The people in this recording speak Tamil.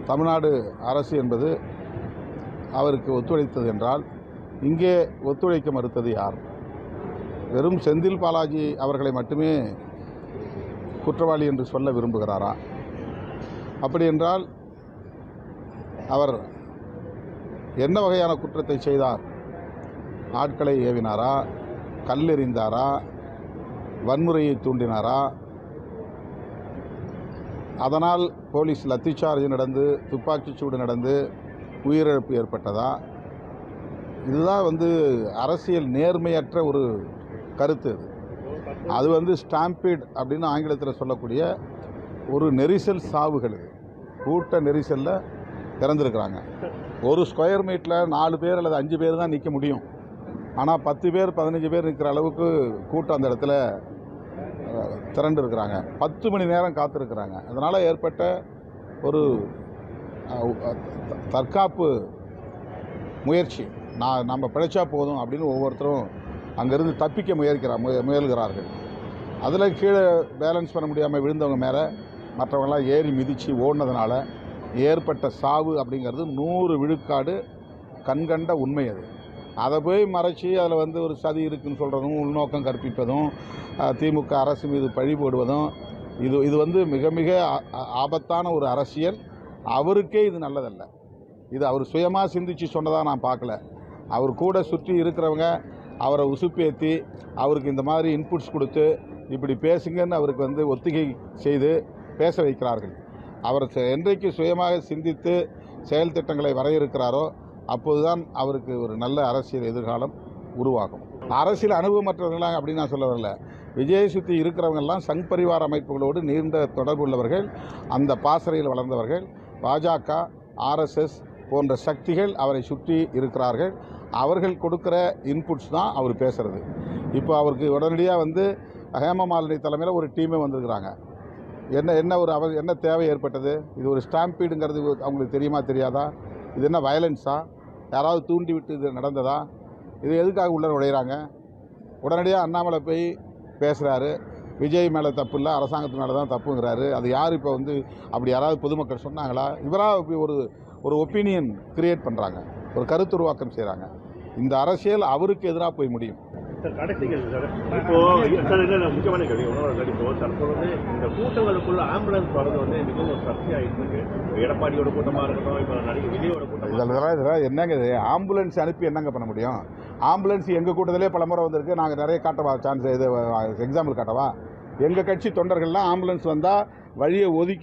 தமிழ்நாடு அரசு என்பது அவருக்கு ஒத்துழைத்தது என்றால் இங்கே ஒத்துழைக்க மறுத்தது யார்? வெறும் செந்தில் பாலாஜி அவர்களை மட்டுமே குற்றவாளி என்று சொல்ல விரும்புகிறாரா? அப்படி என்றால் அவர் என்ன வகையான குற்றத்தை செய்தார்? ஆட்களை ஏவினாரா? கல்லெறிந்தாரா? வன்முறையை தூண்டினாரா? அதனால் போலீஸ் லத்திச்சார்ஜ் நடந்து துப்பாக்கிச்சூடு நடந்து உயிரிழப்பு ஏற்பட்டதா? இதுதான் அரசியல் நேர்மையற்ற ஒரு கருத்து. அது ஸ்டாம்பீட் அப்படின்னு ஆங்கிலத்தில் சொல்லக்கூடிய ஒரு நெரிசல் சாவுகள். கூட்ட நெரிசலில் இறந்துருக்கிறாங்க. ஒரு ஸ்கொயர் மீட்டரில் 4 பேர் அல்லது 5 பேர் தான் நிற்க முடியும். ஆனால் 10 பேர் 15 பேர் நிற்கிற அளவுக்கு கூட்டம் அந்த இடத்துல திரண்டு இருக்கிறாங்க. 10 மணி நேரம் காத்திருக்கிறாங்க. அதனால் ஏற்பட்ட ஒரு தற்காப்பு முயற்சி. நம்ம பிழைச்சா போதும் அப்படின்னு ஒவ்வொருத்தரும் அங்கேருந்து தப்பிக்க முயல்கிறார்கள். அதில் கீழே பேலன்ஸ் பண்ண முடியாமல் விழுந்தவங்க மேலே மற்றவங்களாம் ஏறி மிதித்து ஓடினதுனால ஏற்பட்ட சாவு அப்படிங்கிறது 100 விழுக்காடு கண்கண்ட உண்மை. அதை போய் மறைச்சி அதில் ஒரு சதி இருக்குன்னு சொல்கிறதும், உள்நோக்கம் கற்பிப்பதும், திமுக அரசு மீது பழி போடுவதும் இது மிக மிக ஆபத்தான ஒரு அரசியல். அவருக்கே இது நல்லதல்ல. இது அவர் சுயமாக சிந்தித்து சொன்னதாக நான் பார்க்கல. அவர் கூட சுற்றி இருக்கிறவங்க அவரை உசுப்பேற்றி அவருக்கு இந்த மாதிரி இன்புட்ஸ் கொடுத்து இப்படி பேசுங்கன்னு அவருக்கு ஒத்திகை செய்து பேச வைக்கிறார்கள். அவர் என்றைக்கு சுயமாக சிந்தித்து செயல் திட்டங்களை வரையறுக்கிறாரோ அப்போதுதான் அவருக்கு ஒரு நல்ல அரசியல் எதிர்காலம் உருவாகும். அரசியல் அனுபவமற்றவர்களாக அப்படின்னு நான் சொல்ல வரல. விஜயை சுற்றி இருக்கிறவங்கெல்லாம் சங் பரிவார அமைப்புகளோடு நீண்ட தொடர்பு உள்ளவர்கள், அந்த பாசறையில் வளர்ந்தவர்கள். பாஜக, RSS போன்ற சக்திகள் அவரை சுற்றி இருக்கிறார்கள். அவர்கள் கொடுக்குற இன்புட்ஸ் தான் அவர் பேசுகிறது. இப்போ அவருக்கு உடனடியாக ஹேமமாலினி தலைமையில் ஒரு டீமே வந்திருக்கிறாங்க. என்ன தேவை ஏற்பட்டது? இது ஒரு ஸ்டாம்பீடுங்கிறது அவங்களுக்கு தெரியுமா தெரியாதா? இது என்ன வயலன்ஸா? யாராவது தூண்டி விட்டு இது நடந்ததா? இது எதுக்காக உள்ள நுழைகிறாங்க? உடனடியாக அண்ணாமலை போய் பேசுகிறாரு. விஜய் மேலே தப்பு இல்லை, அரசாங்கத்து மேலே தான் தப்புங்கிறாரு. அது யார் இப்போ அப்படி யாராவது பொதுமக்கள் சொன்னாங்களா? இவராக ஒரு ஒப்பீனியன் கிரியேட் பண்ணுறாங்க, ஒரு கருத்துருவாக்கம் செய்கிறாங்க. இந்த அரசியல் அவருக்கு எதிராக போய் முடியும். கடைசி கேள்வி சார், இப்போ முக்கியமான கேள்வி இப்போ தற்போது இந்த கூட்டங்களுக்குள்ள ஆம்புலன்ஸ் வரது மிகவும் ஒரு சர்ச்சையாகிட்டு இருக்கு. எடப்பாடியோட கூட்டமாக இருக்கட்டும், இப்போ நடிகர் விஜயோட கூட்டம், இதெல்லாம் என்னங்க இது? ஆம்புலன்ஸ் அனுப்பி என்னங்க பண்ண முடியும்? ஆம்புலன்ஸ் எங்கள் கூட்டத்திலே பல முறை வந்திருக்கு. நாங்கள் நிறைய காட்டவா சான்ஸ்? இது எக்ஸாம்பிள் காட்டவா? எங்கள் கட்சி தொண்டர்கள்லாம் ஆம்புலன்ஸ் வந்தால் வழியை ஒதுக்கி